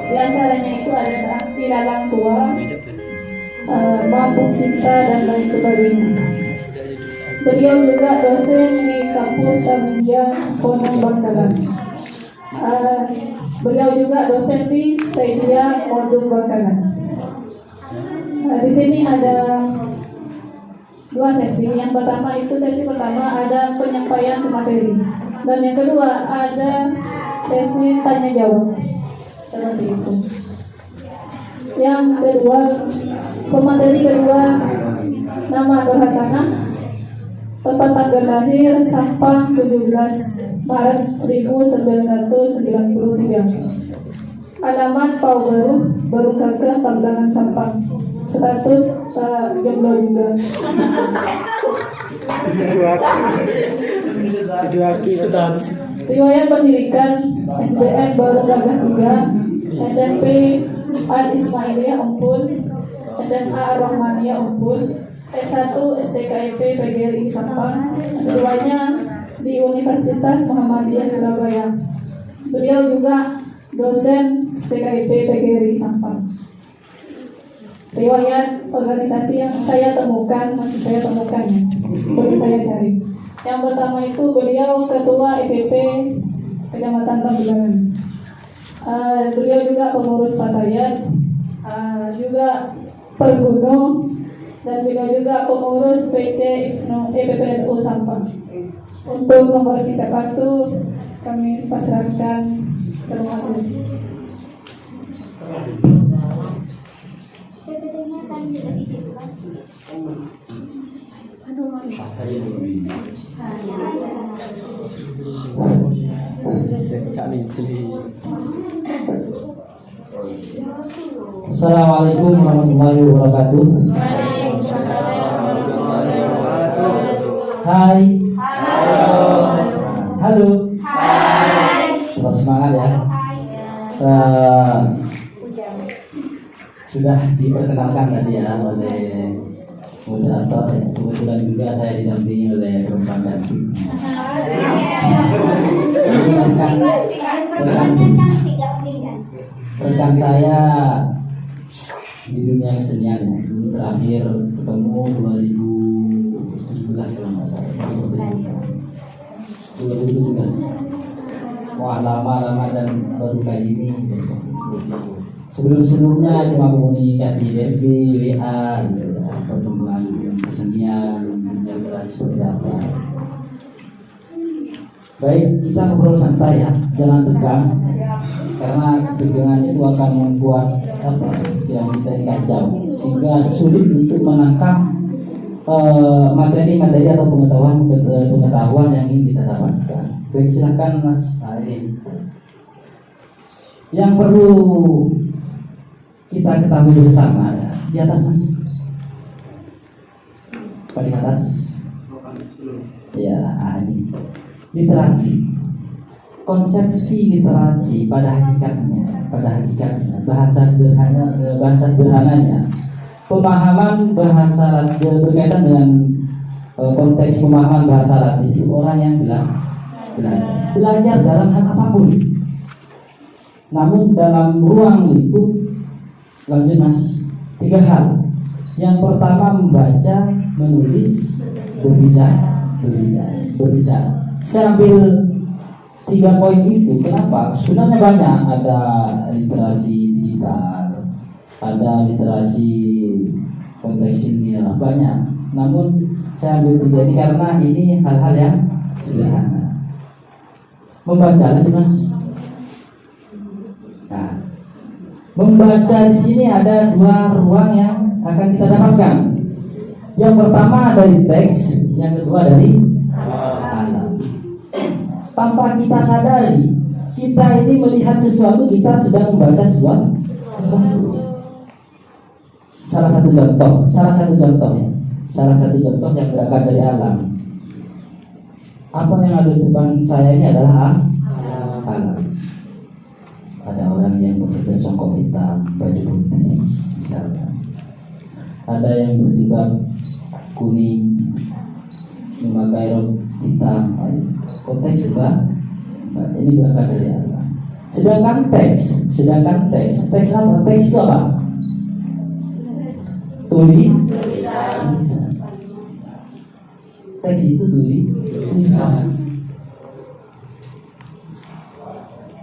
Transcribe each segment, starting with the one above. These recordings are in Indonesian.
Di antaranya itu adalah ilalang tua, mabuk cinta dan lain sebagainya. Beliau juga dosen di kampus Taminja Pondok Bangkalan. Beliau juga dosen di Taidia Pondok Bangkalan. Di sini ada dua sesi. Yang pertama itu sesi pertama ada penyampaian materi, dan yang kedua ada sesi tanya jawab seperti itu. Yang kedua, pemateri kedua, nama Nur Hasanah, tempat tanggal lahir Sampang 17 Maret 1993, alamat Pau Baru Kakek Panggangan Sampang, status jomblo juga. Riwayat pendidikan SDN Baru Gagah 3, SMP Al Ismailiyah Umpul, SMA Ar-Rahmaniyah Umpul, S1 STKIP PGRI Sampang, S2-nya di Universitas Muhammadiyah Surabaya. Beliau juga dosen STKIP PGRI Sampang. Riwayat organisasi yang saya temukan, masih saya temukan ya, baru saya cari. Yang pertama itu beliau ketua EPP Kecamatan Tambulangan. Beliau juga pengurus Fatayat, juga Pergunung, dan juga pengurus PC EPPNU Sampang. Untuk nomor singkat kartu kami pasrahkan ke rumah ini. PPT-nya kan sudah di situ kan? Assalamualaikum warahmatullahi wabarakatuh. Hai. Halo. Tetap semangat ya. Sudah diperkenalkan tadi ya oleh moderator. Kebetulan juga saya didampingi oleh perempuan cantik. Rekan saya di dunia kesenian ya. Dulu terakhir ketemu 2017 kalau nggak salah. 2017. Wah, lama dan baru kali ini. Sebelumnya cuma komunikasi DB, WA, pertemuan kesenian, seperti apa. Baik, kita ngobrol santai ya, jangan tegang, karena ketegangan itu akan membuat yang kita ini kacau, sehingga sulit untuk menangkap materi-materi atau pengetahuan yang ingin kita dapatkan. Baik, silakan Mas Arin. Yang perlu kita ketahui bersama ya, di atas Mas, paling atas ya, ini literasi. Konsepsi literasi pada hakikatnya bahasa sederhananya pemahaman bahasa berkaitan dengan konteks pemahaman bahasa Latin itu orang yang belajar dalam hal apapun, namun dalam ruang lingkup. Lanjut Mas, 3 hal. Yang pertama membaca, menulis, berbicara. Saya ambil 3 poin itu. Kenapa? Sebenarnya banyak. Ada literasi digital, ada literasi konteks ilmiah, banyak. Namun saya ambil 3 ini karena ini hal-hal yang sederhana. Membaca lagi Mas. Nah, membaca di sini ada 2 ruang yang akan kita dapatkan. Yang pertama dari teks, yang kedua dari alam. Tanpa kita sadari, kita ini melihat sesuatu, kita sedang membaca sesuatu. Salah satu contoh yang berangkat dari alam. Apa yang ada di depan saya ini adalah alam. Ada orang yang berbeda songkok hitam, baju putih, misalnya. Ada yang berjilbab kuning, memakai rok hitam. Konteks juga, ini berangkat dari alam. Sedangkan teks apa? Teks itu apa? Tulisan. Teks itu tulisan.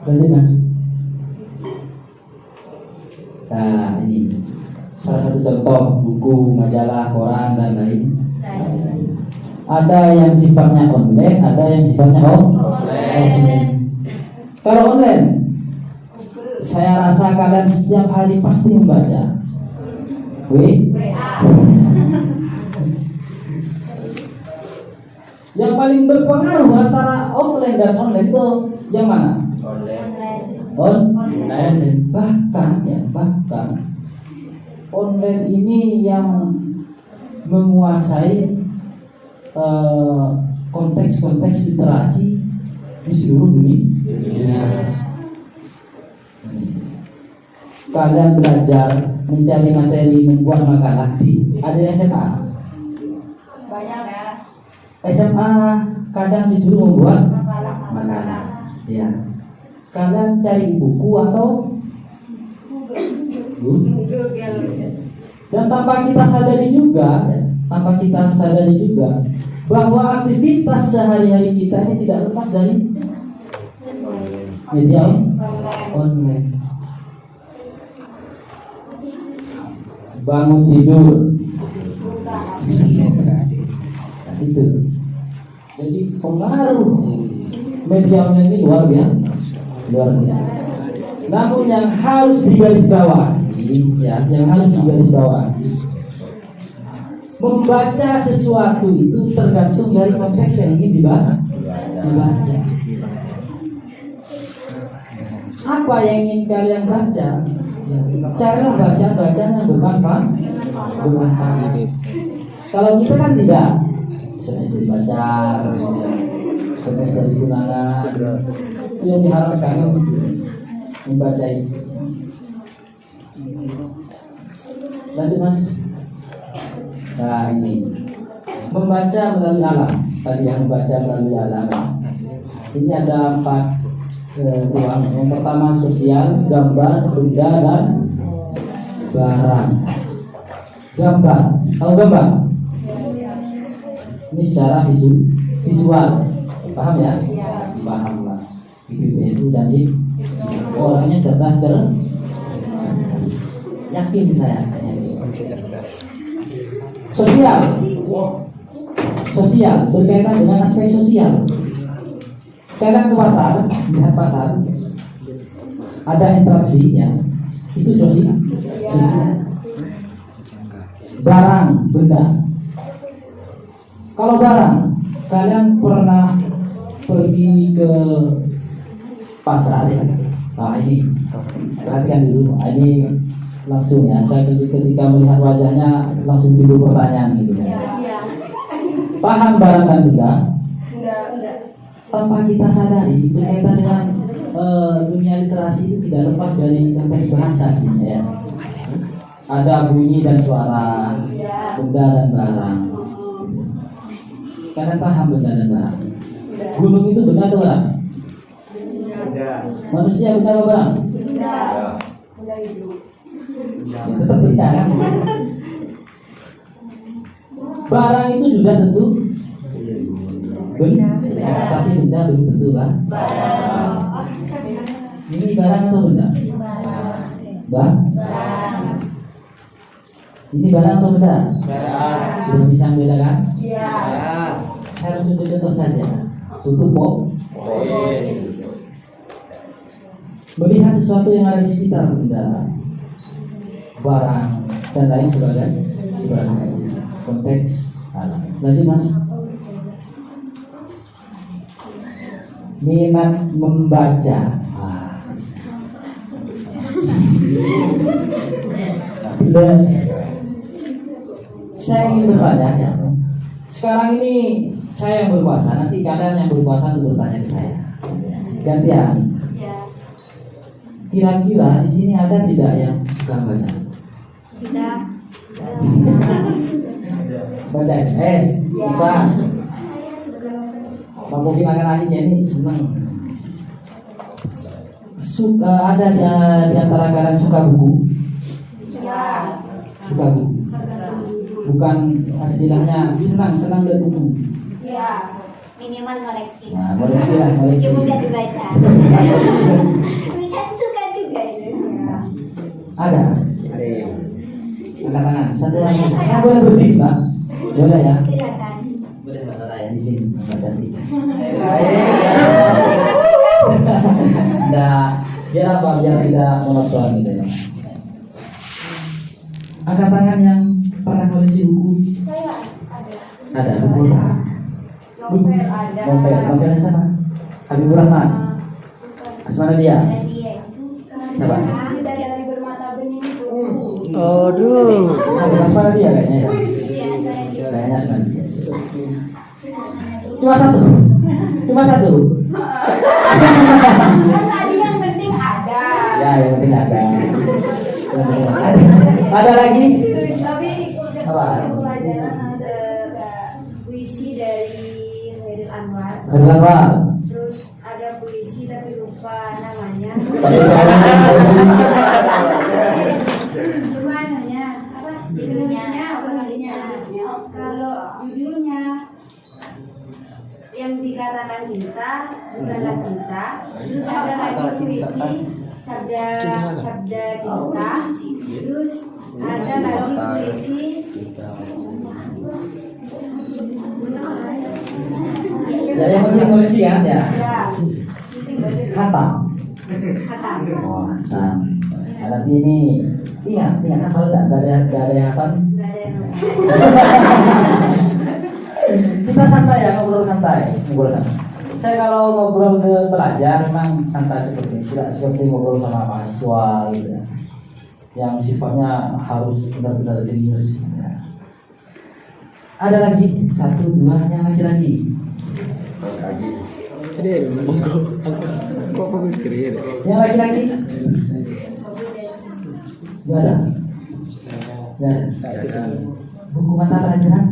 Lanjut Mas. Nah ini salah satu contoh buku, majalah, koran dan lain. Ada yang sifatnya online, ada yang sifatnya offline. Kalau online, saya rasa kalian setiap hari pasti membaca. Yang paling berpengaruh antara offline dan online itu yang mana? Online. Bahkan online ini yang menguasai konteks-konteks literasi di seluruh dunia. Kalian belajar mencari materi, membuat makalah ada yang SMA. Banyak ya. SMA kadang disuruh membuat makalah. Ya. Kalian cari buku atau dan tanpa kita sadari juga bahwa aktivitas sehari-hari kita ini tidak lepas dari media online. Bangun tidur, nah, itu. Jadi pengaruh media online ini luar biasa. Namun yang harus digarisbawahi, membaca sesuatu itu tergantung dari konteks yang ingin dibaca. Apa yang ingin kalian baca? Cara bacaan yang bermanfaat. Kalau kita kan tidak, SMS dari pacar, SMS dari tunangan, itu yang diharapkan membaca itu. Lanjut Mas. Nah ini membaca melalui alam. Tadi yang membaca melalui alam. Ini ada 4 ruang. Yang pertama sosial, gambar, benda dan barang. Gambar, tahu gambar? Ini secara visual, paham ya? Paham lah. Itu jadi orangnya cerdas yakin saya. Sosial berkaitan dengan aspek sosial. Kalian ke pasar, lihat pasar, ada interaksi ya, itu sosial. Barang, benda. Kalau barang, kalian pernah pergi ke pasar ya? Nah ini perhatikan dulu, ini langsung ya. Saya ketika melihat wajahnya langsung timbul pertanyaan gitu ya. Paham barang dan benda? Enggak. Tanpa kita sadari berkaitan dengan dunia literasi itu tidak lepas dari konteks bahasa sih ya. Ada bunyi dan suara, benda dan barang. Kalian paham benda dan barang? Gunung itu benda atau barang? Manusia benda atau barang? Ya, tetap benda kan? Barang itu sudah tentu benda, tapi benda belum tentu kan? Ini barang atau benda? Barang. Ini barang atau benda? Sudah bisa membedakan? Iya. Saya harus tunjuk contoh saja. Untuk melihat sesuatu yang ada di sekitar benda, barang dan lain sebagainya. Konteks alam. Lanjut Mas. Minat membaca. Saya ingin bertanya ya. Sekarang ini saya yang berpuasa, nanti kalian yang berpuasa untuk bertanya ke saya. Gantian. Kira-kira di sini ada tidak yang suka baca? Tidak. Baca SMS bisa. Mungkin akan akhirnya ini senang. ada di antara kalian suka buku? Ya. Suka buku. Bukan istilahnya senang lihat buku. Ya. Minimal koleksi. Nah, koleksi lah, koleksi. Cuma nggak dibaca. Tapi kan suka juga itu. Ada. Angkat tangan. Satu lagi. Saya boleh berdiri, Pak? Boleh ya? Silakan. Boleh Pak saya di sini. Ganti. Nah, biar apa? Biar tidak monoton gitu ya. Angkat tangan yang pernah koleksi buku. Saya ada. Ada buku apa? Novel ada. Novel yang sama. Habibur Rahman. Asmara dia. Ada dia itu. Siapa? Ini dari bermata bening itu. Aduh. Sama Asmara dia kayaknya ya. Iya, saya dia. Kayaknya Asmara dia. Cuma satu. Kan tadi yang penting ada. Ya, yang penting ada. Ada lagi? Tapi Apa? pelajaran ada puisi dari Khairil Anwar. Berlawal. Terus ada puisi tapi lupa namanya. Cuma anunya apa? Judulnya apa nulisnya? Kalau judulnya yang dikatakan cinta bukanlah cinta. Terus ada lagi puisi sabda cinta. Terus ada lagi puisi Ya, yang penting koleksi kan ya. ya Hatam. kata. Oh, hatam. Nah, nanti ini ingat hafal enggak? Enggak ada yang hafal. Nggak ada yang Kita santai ya, ngobrol santai. Saya kalau ngobrol ke pelajar memang santai seperti ini, tidak seperti ngobrol sama mahasiswa gitu ya. Yang sifatnya harus benar-benar jenius. Ya. Ada lagi, 1, 2, yang lagi. Ada monggo. Kok bagus keren. Yang laki-laki? Gak ada. Buku mata pelajaran?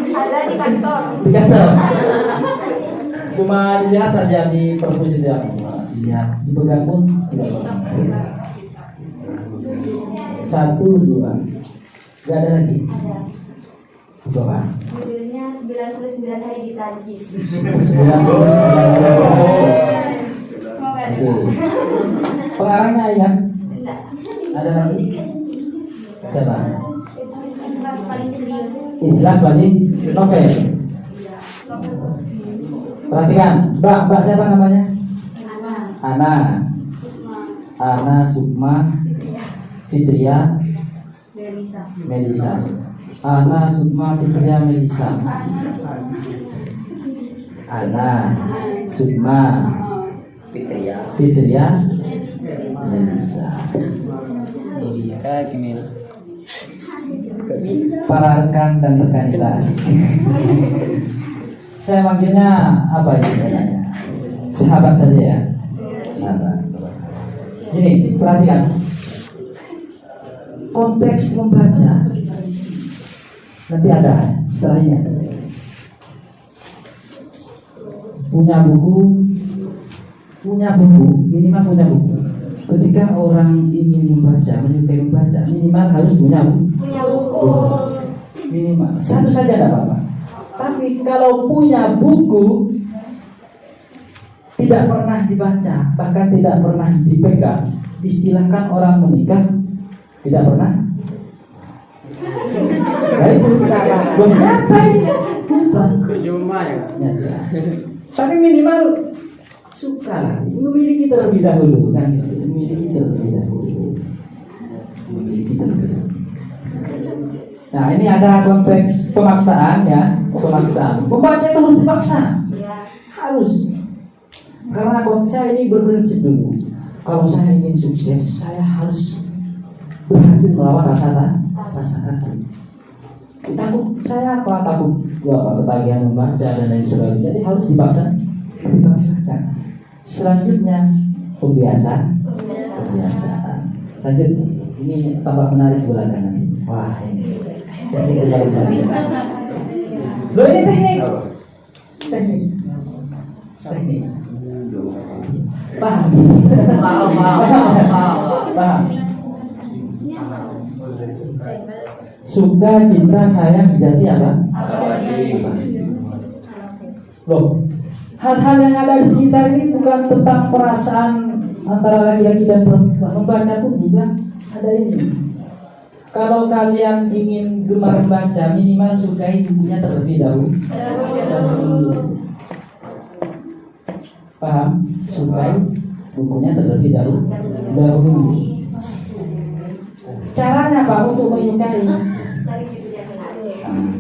ada di kantor. Di kantor. Cuma dilihat saja di perpus itu ya. Dilihat, dipegang pun tidak pernah. 1, 2. Gak ada lagi. Ada. Buku apa? Judulnya 99 hari di Prancis. 99. Semoga ada. Oke. Pengarangnya ingat? Enggak. Ada lagi? Siapa? Kelas paling serius. Ikhlas Bani Novel. Perhatikan, Mbak siapa namanya? Ana. Ana Sukma Fitria Melisa. Melisa. Ana Sukma Fitria Melisa. Ana Sukma Fitria Melisa. Kayak gini. Para rekan dan rekan kita. Saya manggilnya apa ini namanya? Sahabat saja ya. Sahabat. Ini perhatikan. Konteks membaca. Nanti ada setelahnya. Punya buku, minimal punya buku. Ketika orang ingin membaca, menyukai membaca, minimal harus punya buku. Punya buku. Minimal satu saja tidak apa-apa. Tapi kalau punya buku tidak pernah dibaca, bahkan tidak pernah dipegang, istilahkan orang menikah tidak pernah. Baik, belum nyata ini. Cuma ya. Nyata. Tapi minimal suka lah, memiliki terlebih dahulu kan? Memiliki terlebih dahulu. Nah, ini ada konteks pemaksaan ya, pemaksaan. Membaca itu harus dipaksa, Ya. harus. Karena saya ini berprinsip dulu. Kalau saya ingin sukses, saya harus berhasil melawan rasa takut. Takut saya apa? Takut ketagihan membaca dan lain sebagainya. Jadi harus dipaksakan. Selanjutnya pembiasaan. Lanjut. Ini tambah menarik belakangan. Wah, ini teknik belakangan. Loh, ini teknik. Paham? Paham. Suka, cinta, sayang sejati apa? Loh, hal-hal yang ada di sekitar ini bukan tentang perasaan antara laki-laki dan perempuan. Membaca pun juga ada ini. Kalau kalian ingin gemar membaca, minimal sukai bukunya terlebih dahulu. Paham? Sukai bukunya terlebih dahulu. Caranya apa untuk menyukai?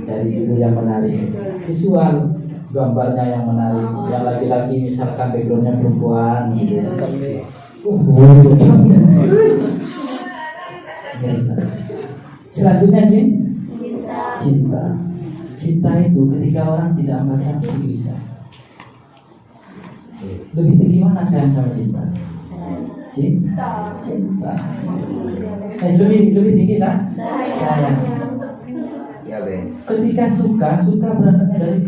Cari judul yang menarik, visual, gambarnya yang menarik. Yang laki-laki misalkan backgroundnya perempuan gitu. Selanjutnya cinta. Cinta itu ketika orang tidak membaca pasti bisa. Lebih tinggi mana sayang sama cinta? Cinta. Lebih tinggi sayang. Ya, Ben. Ketika suka berasal dari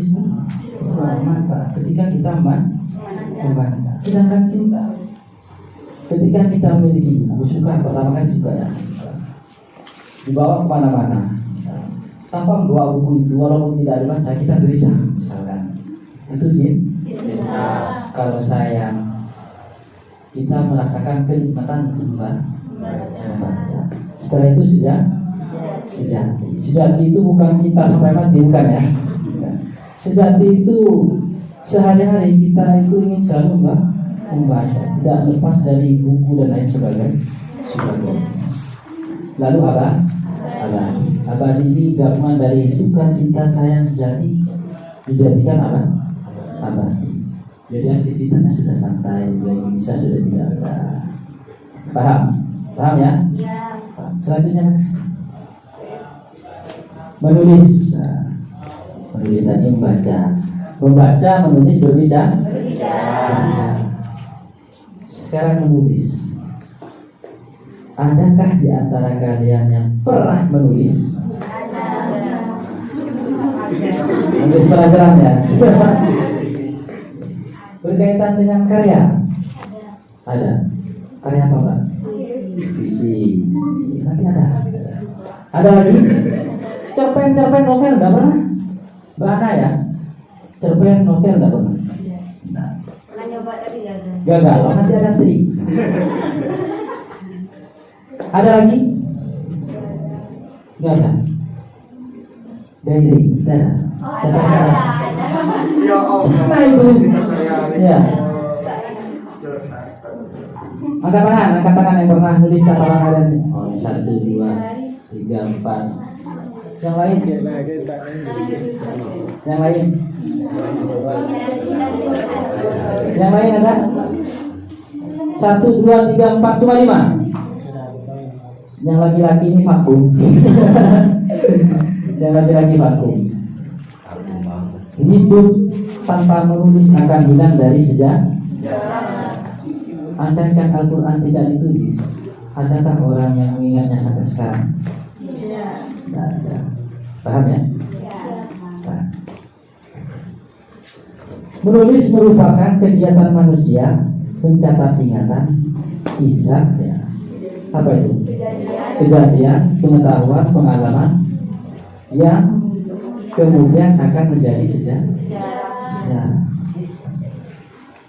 mata. Ketika kita membaca. Sedangkan cinta, ketika kita memiliki buku, suka pertama kali suka ya. Dibawa kemana-mana. Tanpa membawa buku itu, walaupun tidak dibaca, kita gelisah. Misalkan itu cinta. Kalau sayang, kita merasakan kenikmatan membaca. Setelah itu sejati. Sejati itu bukan kita sampai mati, bukan ya. Sejati itu sehari-hari kita itu ingin selalu membaca, tidak lepas dari buku dan lain sebagainya. Lalu abadi ini gabungan dari suka, cinta, sayang, sejati dijadikan abadi. Jadi aktivitasnya sudah santai, lagi bisa sudah tidak ada. Paham ya? Selanjutnya Mas. Menulis tadi membaca, menulis, berbicara. Sekarang menulis. Adakah di antara kalian yang pernah menulis? Menulis pelajaran ya. Berkaitan dengan karya. Ada. Karya apa Pak? Puisi. Nanti ada. Ada lagi? Cerpen novel enggak pernah? Bahana ya? Cerpen novel enggak pernah? Nah. Pernah nyoba tapi gagal. Gagal, nanti ada trik. Ada lagi? Enggak ada. Diary, ada. Sama itu. Ya. Angkat tangan yang pernah nulis catatan kalian. Oh, 1, 2, 3, 4. Yang lain? Yang lain ada? 1, 2, 3, 4, cuma 5. Yang laki-laki ini vakum. Yang laki-laki vakum. Hidup tanpa menulis akan hilang dari sejarah. Andaikan Al-Quran tidak ditulis, adakah orang yang mengingatnya sampai sekarang? Tidak ada. Paham ya? Paham. Menulis merupakan kegiatan manusia mencatat ingatan, kisah ya. Apa itu? Kejadian, pengetahuan, pengalaman yang kemudian akan menjadi sejarah.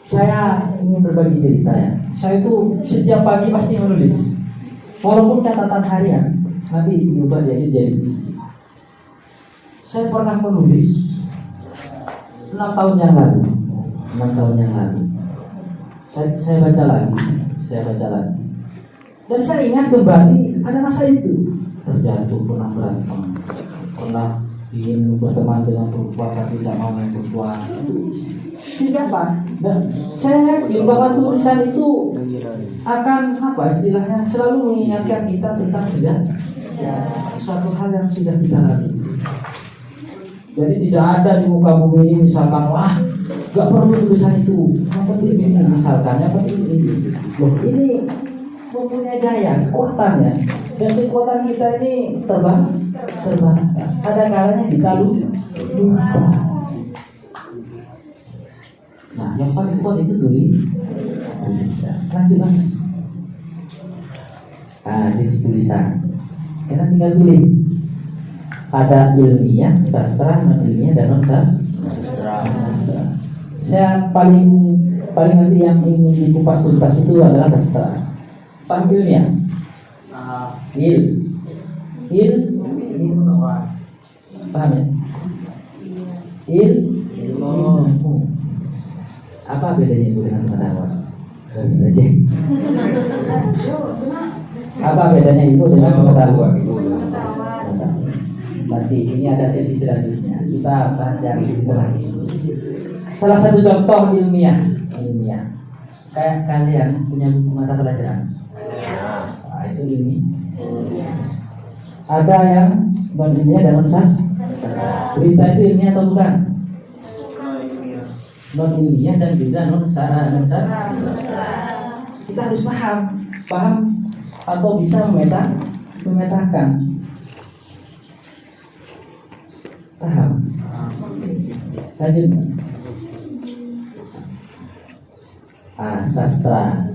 Saya ingin berbagi cerita ya. Saya itu setiap pagi pasti menulis, walaupun catatan harian. Nanti diubah jadi puisi. Saya pernah menulis 6 tahun yang lalu. Saya baca lagi. Dan saya ingat kembali ada masa itu terjatuh, pernah berantem, pernah ingin berteman dengan perempuan tapi tidak mau main perempuan. Itu siapa? Dan saya yakin bahwa tulisan itu akan istilahnya selalu mengingatkan kita tentang sesuatu hal yang sudah kita lalui. Jadi tidak ada di muka bumi ini misalkan gak perlu tulisan itu, yang penting ini misalkan, yang penting ini. Loh, ini mempunyai daya, kekuatan ya. Dan kekuatan kita ini terbatas. Ada kalanya kita lupa. Nah, yang paling kuat itu tulisan. Lanjut mas. Jenis tulisan. Kita tinggal pilih. Ada ilmiah, sastra, non ilmiah, dan non sastra. Saya paling nanti yang ingin dikupas tuntas itu adalah sastra. Paham ilmiah? Paham ya? Ilmu. Apa bedanya itu dengan pengetahuan? Aja. Apa bedanya itu dengan pengetahuan? Nanti ini ada sesi selanjutnya. Kita bahas yang itu lagi. Salah satu contoh ilmiah. Kayak kalian punya buku mata pelajaran. Nah, itu ilmiah. Ada yang non ilmiah dan non sastra. Berita itu ilmiah atau bukan? Non ilmiah dan berita non sastra. Kita harus paham atau bisa memetakan. Paham? Lanjut. Sastra.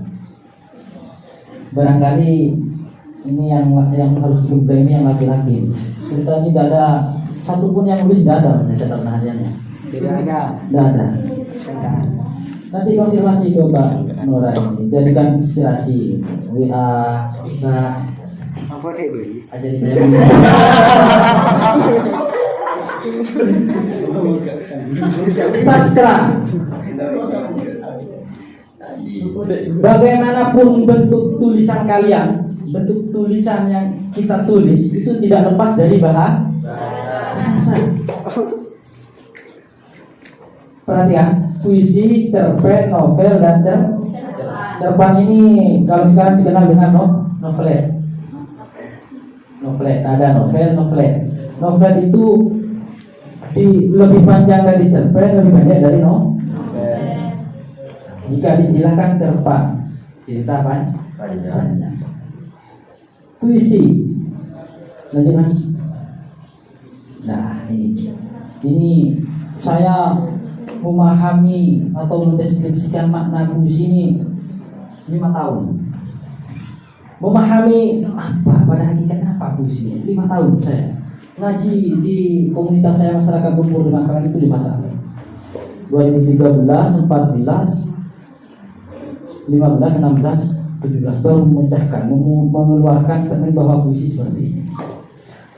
Barangkali ini yang harus digembleng ini yang laki-laki. Kita ini tidak ada satupun yang nulis, tidak ada. Saya catat perhatiannya. Tidak ada. Nanti konfirmasi ke Mbak Nora ini. Jadikan inspirasi. WA. Apa kayak beli? Ajari saya. Sastra. Bagaimanapun bentuk tulisan kalian, bentuk tulisan yang kita tulis itu tidak lepas dari bahasa. Perhatikan, puisi, cerpen, novel, dan cerpen ini kalau sekarang dikenal dengan novelet. Ada novel. Novel itu lebih panjang dari cerpen, lebih pendek dari novel. Jika distilahkan cerpen, cerita panjang. Puisi, lanjut mas. Nah ini saya memahami atau mendeskripsikan makna puisi ini 5 tahun. Memahami apa pada hakikatnya apa puisi 5 tahun saya ngaji di komunitas saya masyarakat Bogor di Makassar itu 5 tahun. 2013, 14, 15, 16, 17 baru memecahkan, mengeluarkan statement bahwa puisi seperti ini.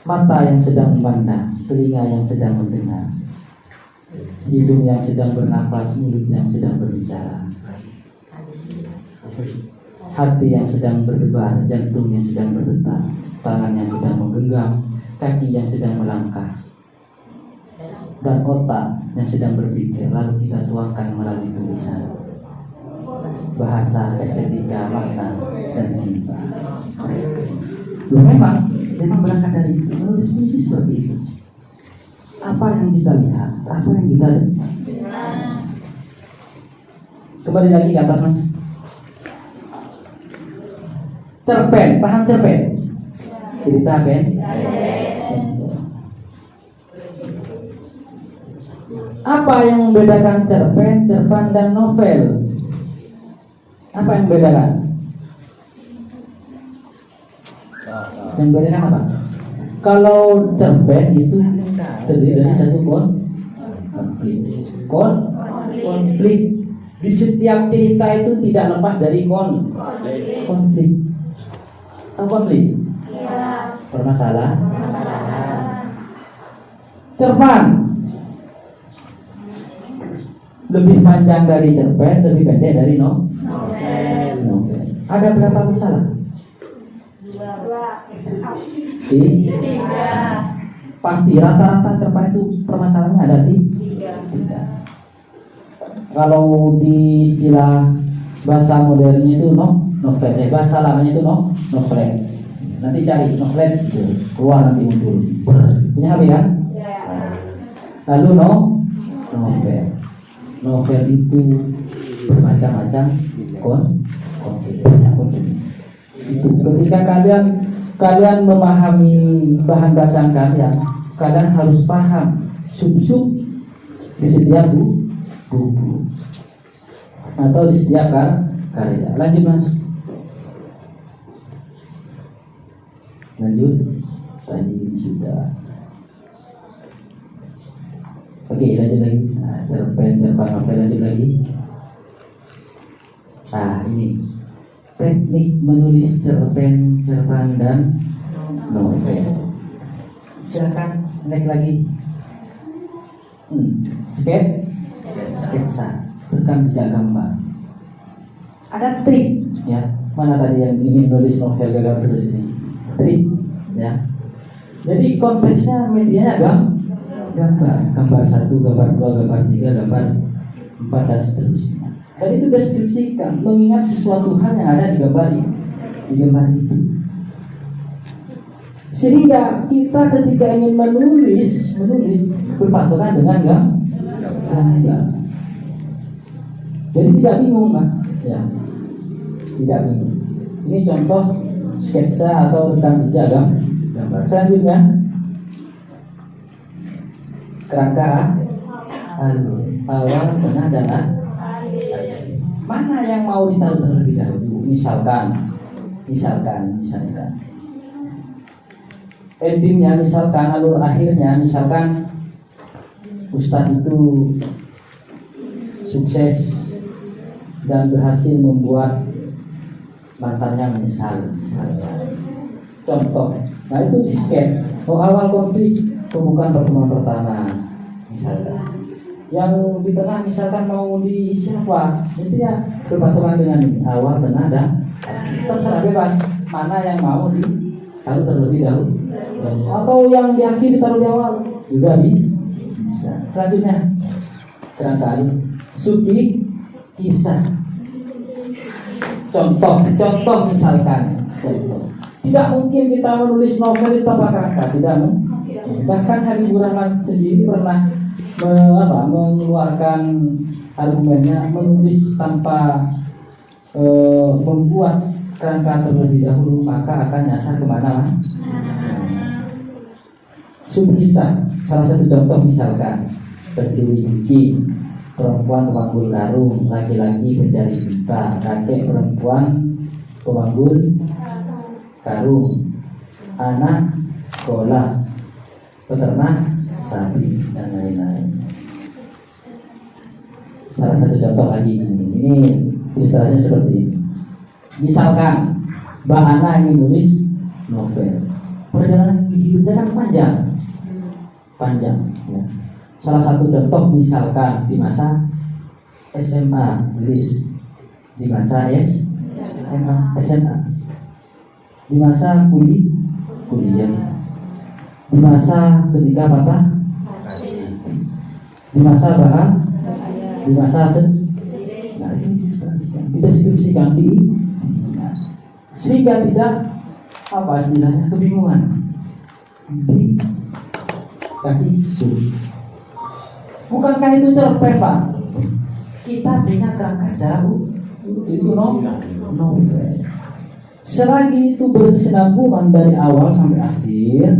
Mata yang sedang memandang, telinga yang sedang mendengar, hidung yang sedang bernapas, mulut yang sedang berbicara, hati yang sedang berdebar, jantung yang sedang berdetak, tangan yang sedang menggenggam, kaki yang sedang melangkah, dan otak yang sedang berpikir. Lalu kita tuangkan melalui tulisan. Bahasa, estetika, makna, dan cinta. Memang berangkat dari itu. Menulis puisi seperti itu. Apa yang kita lihat, apa yang kita dengar. Kembali lagi ke atas mas. Cerpen, paham cerpen? Cerita Ben. Apa yang membedakan cerpen dan novel? Apa yang membedakan? Yang membedakan apa? Kalau cerpen itu terdiri dari satu konflik. Di setiap cerita itu tidak lepas dari konflik. Tahu konflik? Permasalahan. Cerpen lebih panjang dari cerpen, lebih pendek dari novel. Ada berapa masalah? 3. Pasti rata-rata cerpen itu permasalahannya ada 3. Kalau di istilah bahasa modernnya itu novel, bahasa lamanya itu novel. Nanti cari novel itu keluar nanti muncul. Punya HP kan? Lalu novel. Novel itu bermacam-macam konflik. Itu ketika kalian memahami bahan bacaan kalian harus paham sub di setiap buku. atau di setiap karya. Lanjut Mas. Lanjut. Tadi sudah. Oke, lanjut lagi. Nah, cerpen novel, lanjut lagi. Nah, ini teknik menulis cerpen dan novel. Silakan naik lagi. Sketsa, rekam jejak gambar. Ada trik, ya. Mana tadi yang ingin nulis novel gagal terus ini? Trik, ya. Jadi konteksnya medianya gambar 1, gambar 2, gambar 3, gambar 4 dan seterusnya. Dan itu deskripsikan, mengingat sesuatu hal yang ada di gambar itu. Sehingga kita ketika ingin menulis berpatokan dengan gambar. Jadi tidak bingung kan? Ya, tidak bingung. Ini contoh sketsa atau rekam jejak gambar. Selanjutnya kerangka awal, tengah, dan akhir. Mana yang mau ditaruh terlebih dahulu? Misalkan endingnya, misalkan alur akhirnya, misalkan Ustadz itu sukses dan berhasil membuat mantannya menyesal, contoh. Nah itu di sketsa. Awal konflik, pembukaan pertemuan pertama, misalkan. Yang di tengah misalkan mau diisi apa, itu ya berpatokan dengan ini, awal, tengah, dan terserah bebas mana yang mau ditaruh terlebih dahulu, atau yang di akhir ditaruh di awal juga bisa. Selanjutnya kerangka subjek kisah. Contoh misalkan, tidak mungkin kita menulis novel itu tanpa kerangka, tidak mungkin. Bahkan Habibur Rahman sendiri pernah mengeluarkan argumennya, menulis tanpa membuat kerangka terlebih dahulu maka akan nyasar kemana? Subkisah. Salah satu contoh misalkan pencuri bikin, perempuan pemanggul karung, laki-laki pencari cinta, kakek perempuan pemanggul karung, anak sekolah, peternak sapi, dan lain-lain. Salah satu contoh lagi ini ilustrasinya seperti ini. Misalkan Mbak Ana ingin nulis novel, perjalanan hidupnya kan panjang ya. Salah satu contoh misalkan di masa SMA nulis, di masa SMA, di masa kuliah, di masa ketika patah, di masa di masa nah itu dideskripsikan sehingga tidak istilahnya kebingungan, dikasih bukankah itu cerpen Pak? Kita bina kerangka secara itu novel. Selagi itu berkesinambungan dari awal sampai akhir,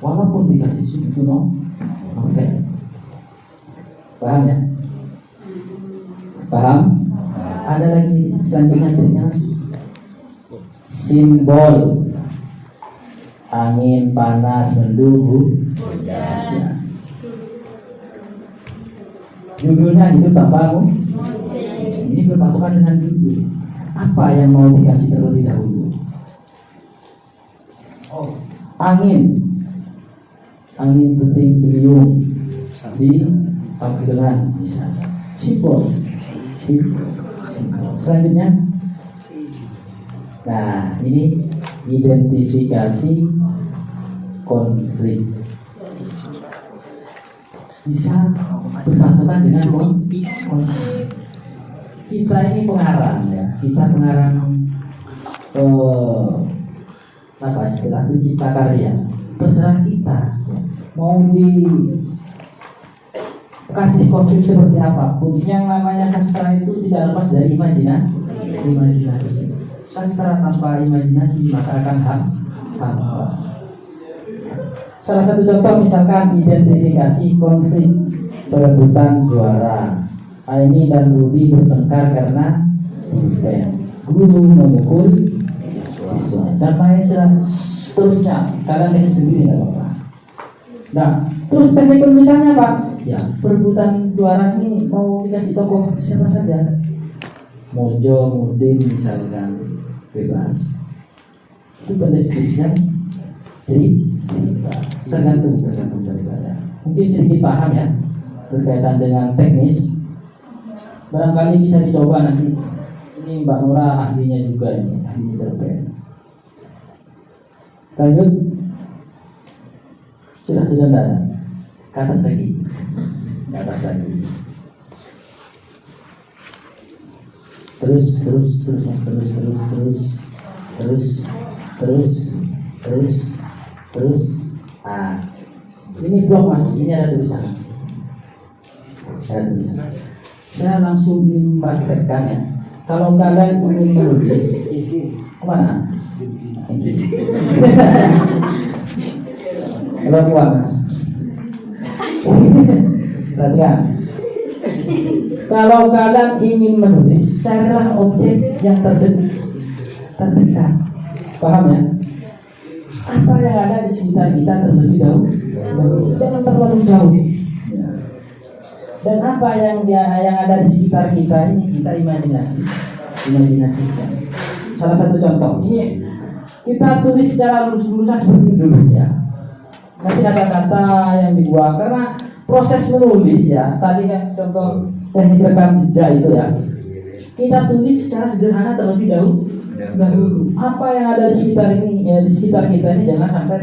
walaupun dikasih itu novel. Paham ya? Paham? Ada lagi selanjutnya simbol angin panas mendung hujan. Judulnya itu tanpamu. Ini berpatokan dengan judul. Apa yang mau dikasih terlebih dahulu? Angin puting beliung di panggilan misalnya. Simbol. Selanjutnya, nah ini identifikasi konflik. Bisa berpatokan dengan konflik. Kita ini pengarang ya, kita pengarang istilah pencipta karya. Terserah kita ya. Mau kasih konflik seperti apapun, yang namanya sastra itu tidak lepas dari imajinasi. Sastra tanpa imajinasi maka akan hampa. Salah satu contoh misalkan identifikasi konflik perebutan juara Aini dan Rudi bertengkar karena pulpen. Guru memukul siswa. Dan lain seterusnya. Kalian ini sendiri nggak apa-apa. Nah, terus teknik penulisannya Pak? Ya, perebutan juara ini mau dikasih tokoh siapa saja. Mojo, Mudin misalkan, bebas. Itu pendeskripsian cerita. Tergantung daripada. Mungkin sedikit paham ya berkaitan dengan teknis. Barangkali bisa dicoba nanti. Ini Mbak Nora ahlinya juga ini, ahlinya cerpen. Lanjut. Sudah enggak? Ke atas lagi. Ke atas lagi. Terus. Ah, ini blok Mas. Ini ada tulisan Mas. Ada tulisan. Saya langsung ingin mempraktekkan ya. Kalau kalian ingin menulis, kemana? Kalau keluar Mas. Perhatikan. Kalau kalian ingin menulis, carilah objek yang terdekat. Paham ya? Apa yang ada di sekitar kita terlebih dahulu. Jangan terlalu jauh. Dan apa yang ada di sekitar kita ini kita imajinasikan. Salah satu contoh ini kita tulis secara lurus-lurusan seperti dulu ya. Nanti kata-kata yang dibuang karena proses menulis ya. Tadi kan contoh teknik rekam jejak itu ya. Kita tulis secara sederhana terlebih dahulu. Apa yang ada di sekitar ini ya, di sekitar kita ini jangan sampai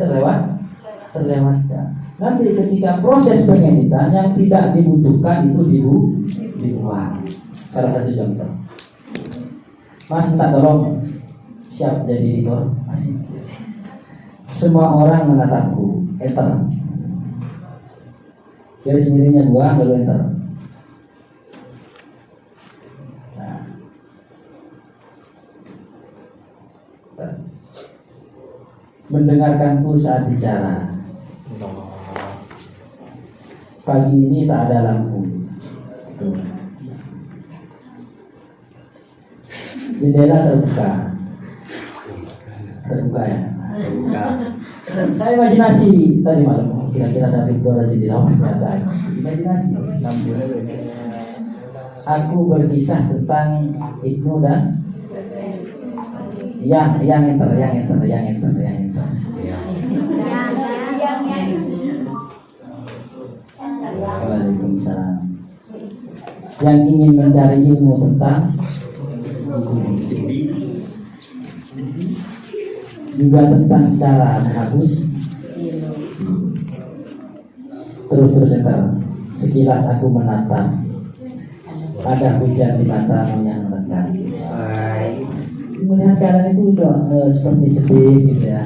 terlewatkan. Nanti ketika proses pengeditan yang tidak dibutuhkan itu dibuang. Salah satu contoh. Mas minta tolong siap jadi editor. Masih. Semua orang menatapku. Enter. Garis miringnya buang lalu enter. Nah. Mendengarkanku saat bicara. Pagi ini tak ada lampu. Jendela terbuka ya. Saya imajinasi tadi malam. Kira-kira ada pintu ada jendela, pasti ada. Imajinasi. Aku berkisah tentang Ibnu dan yang enter. Waalaikumsalam. Yang ingin mencari ilmu tentang juga tentang cara menghapus. Terus enter. Sekilas aku menatap. Ada hujan di matamu yang melekat. Melihat kalian itu seperti sedih gitu ya.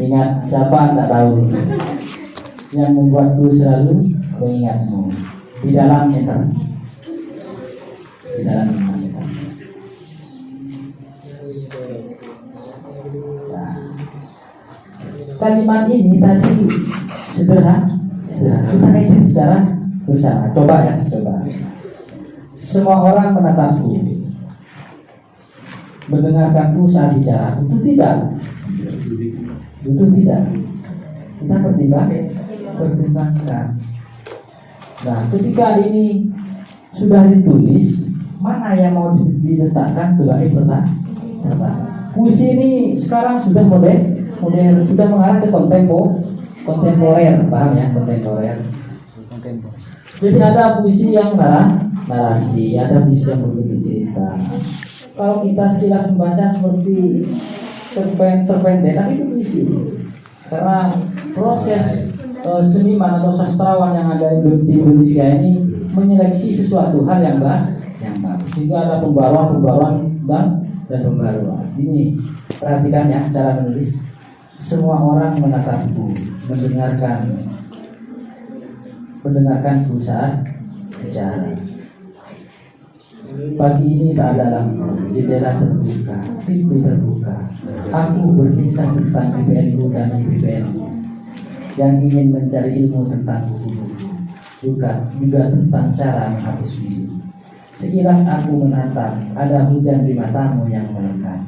Ingat siapa tak tahu. Yang membuatku selalu mengingatmu di dalam setan. Di dalam setan. Nah, kalimat ini tadi sederhana. Kita edit secara bersama. Coba. Semua orang menatapku, mendengarkanku saat bicara. Itu tidak. Kita pertimbangkan. Nah, ketika ini sudah ditulis, mana yang mau diletakkan ke bait pertama? Puisi ini sekarang sudah modern, sudah mengarah ke kontemporer, paham ya, kontemporer. Jadi ada puisi yang narasi, ada puisi yang berbentuk cerita. Kalau kita sekilas membaca seperti terpendek, tapi itu puisi. Karena proses seniman atau sastrawan yang ada di Indonesia ini menyeleksi sesuatu hal yang bagus. Sehingga ada pembaruan dan pembaruan. Ini perhatikan ya cara menulis. Semua orang menatapku, mendengarkanku saat bicara. Pagi ini tak ada lampu, jendela terbuka, pintu terbuka. Aku berkisah tentang IPN-ku dan IPN yang ingin mencari ilmu tentang buku-buku. juga tentang cara menghapus biru. Sekilas aku menatap, ada hujan di matamu yang melekat,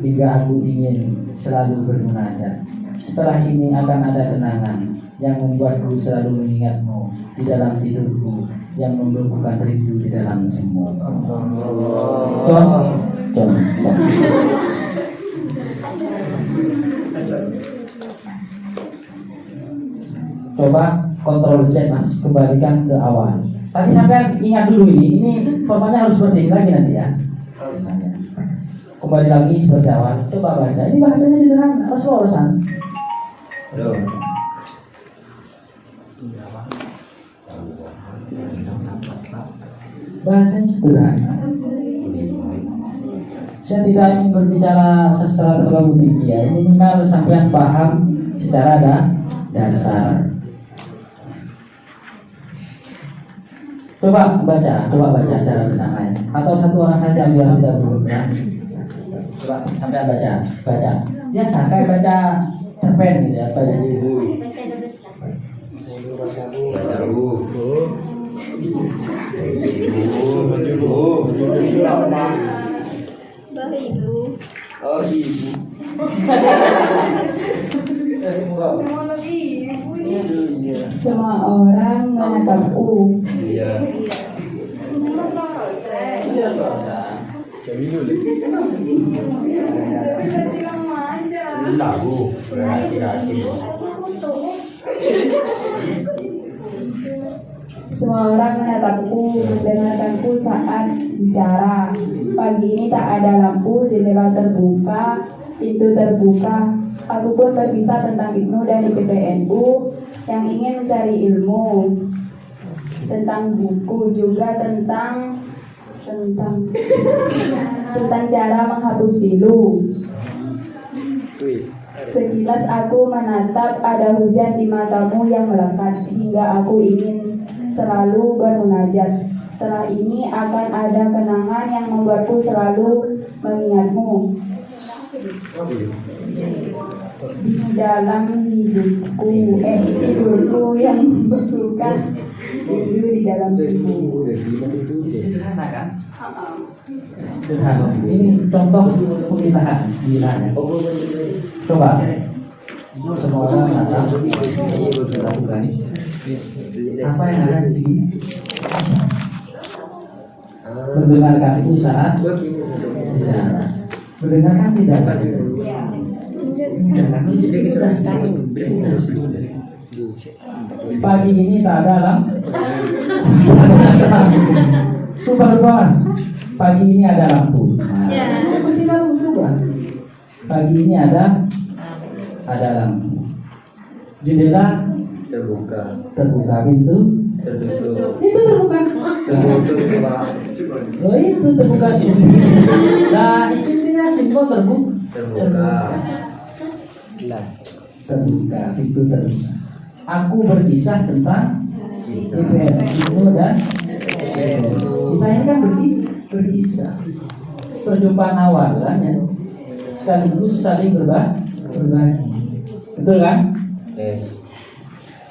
hingga aku ingin selalu bermunajat. Setelah ini akan ada kenangan yang membuatku selalu mengingatmu di dalam tidurku, yang membebukan rindu di dalam semua. Coba kontrol Z mas, kembalikan ke awal. Tapi sampai ingat dulu ini formatnya harus seperti ini lagi nanti ya. Kembali lagi seperti awal. Coba baca. Ini bahasanya sederhana, urusan. Bahasanya sederhana. Saya tidak ingin berbicara sastra terlalu tinggi ya. Minimal sampai paham secara dasar. Coba baca secara bersama ya. Atau satu orang saja biar tidak berlebihan. Coba sampai baca. Biasa kayak baca cerpen gitu ya, baca buku. Semua orang menatapku. Semua orang menatapku, mendengarkanku saat bicara. Pagi ini tak ada lampu, jendela terbuka, pintu terbuka. Aku pun berkisah tentang Ibnu dan IPPNU yang ingin mencari ilmu, tentang buku, juga tentang cara menghapus pilu. Sekilas aku menatap, ada hujan di matamu yang melekat, hingga aku ingin selalu bermunajat. Setelah ini akan ada kenangan yang membuatku selalu mengingatmu. Di dalam tidurku yang membutuhkan rindu di dalam tubuh. Sederhana kan? Sederhana. Ini contoh pemilihan ya. Coba. Semua orang menatap. Apa yang ada di sini? Mendengarkan itu saat bicara. Mendengarkan tidak. Pagi ini tak ada lampu. Itu baru bahas. Pagi ini ada lampu. Masih bagus juga. Pagi ini ada lampu. Jendela terbuka, pintu tertutup. Itu terbuka. Oh itu terbuka sendiri. Nah istrinya simbol terbuka. Terbuka, pintu terbuka. Aku berkisah tentang Ibnu dan kita ini kan berkisah. Perjumpaan awal kan ya. Sekaligus saling berbagi. Betul kan?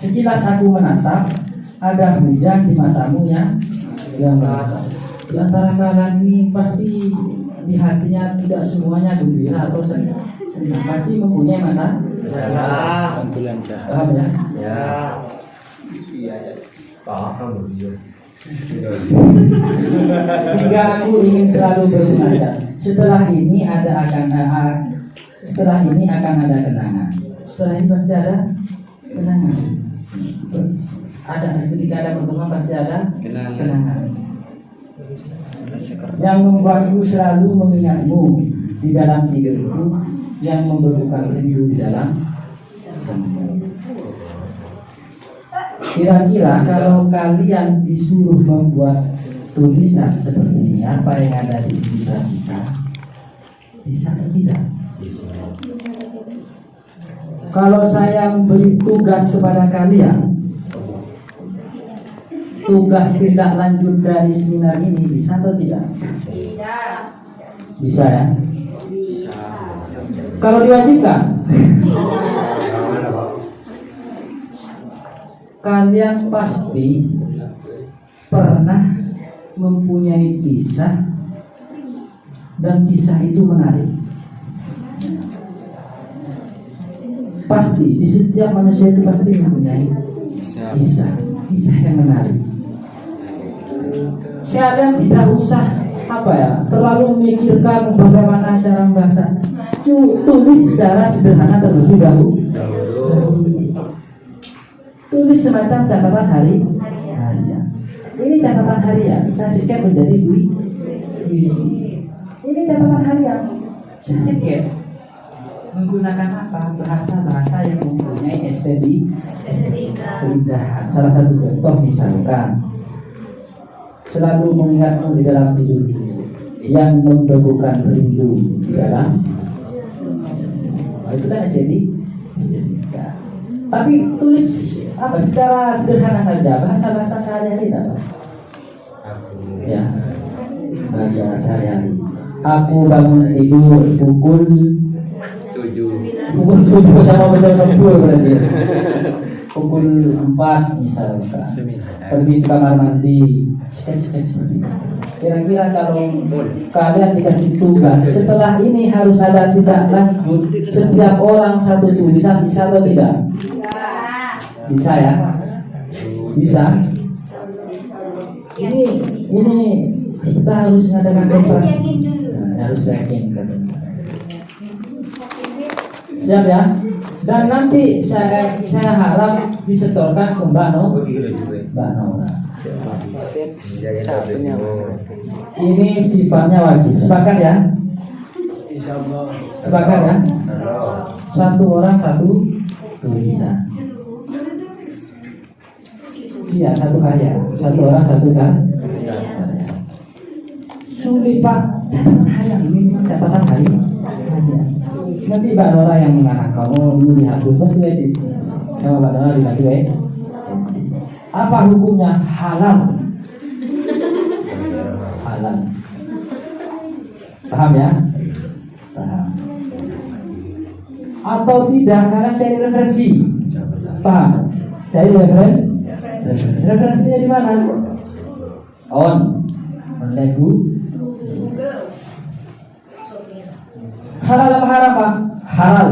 Sekilas aku menatap, ada hujan di matamu yang melekat. Di antara kalian ini pasti di hatinya tidak semuanya gembira atau senang, pasti mempunyai masalah. Paham ya? Iya. Paham. Hingga aku ingin selalu bermunajat. Setelah ini akan ada kenangan. Setelah ini pasti ada kenangan. Ketika ada pertemuan pasti ada kenangan. Yang membuatku selalu mengingatmu di dalam tidurku, yang membebukan rindu di dalam semua. Kira-kira kalau kalian disuruh membuat tulisan seperti ini, apa yang ada di sekitar kita? Bisa atau tidak? Kalau saya memberi tugas kepada kalian, tugas tindak lanjut dari seminar ini, bisa atau tidak? Bisa ya? Kalau diwajibkan? kalian pasti pernah mempunyai kisah dan kisah itu menarik. Pasti di setiap manusia itu pasti mempunyai kisah yang menarik. Kalian tidak usah terlalu memikirkan bagaimana cara membaca. Tulis secara sederhana terlebih dahulu. Tulis semacam catatan harian. Ini catatan harian saya singkat menjadi puisi. Ini catatan harian saya singkat menggunakan bahasa yang mempunyai keindahan. Salah satu contoh misalkan, selalu mengingatmu di dalam tidur, yang membebukan rindu di dalam. Itu kan estetika. Tapi tulis secara sederhana saja, bahasa sehari-hari apa? Ya, bahasa sehari-hari. Aku bangun tidur pukul 7. Pukul 7 sama betul 10 berarti. Pukul 4 misalkan. Pergi ke kamar mandi, sketch seperti itu. Kira-kira kalau kalian dikasih tugas setelah ini harus ada tindak lanjut, setiap orang satu tulisan, bisa atau tidak? Bisa ya? Bisa. Ini kita harus mengadakan kontrak. Harus yakin kan. Siap ya? Dan nanti saya harap disetorkan ke Mbak Nora. Ini sifatnya wajib. Sepakat ya? Sepakat ya? Satu orang satu tulisan. Iya, satu karya. Satu orang satu karya. Sulit Pak. Catatan harian ini catatan harian. Nanti Mbak Nora yang mengarang kamu ini dihapus bantu edit. Sama Mbak Nora dibantu edit. Apa hukumnya? Halal. Halal. Paham ya? Paham. Atau tidak, kalian cari referensi. Paham? Cari referensi. Referensinya di mana? Online Halal apa haram Pak? Halal.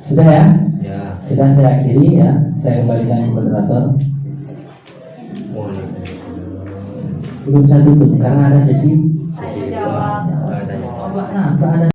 Sudah ya? Sudah saya akhiri ya. Saya kembalikan ke moderator. Belum saya tutup karena ada sesi jawab. Nah, ada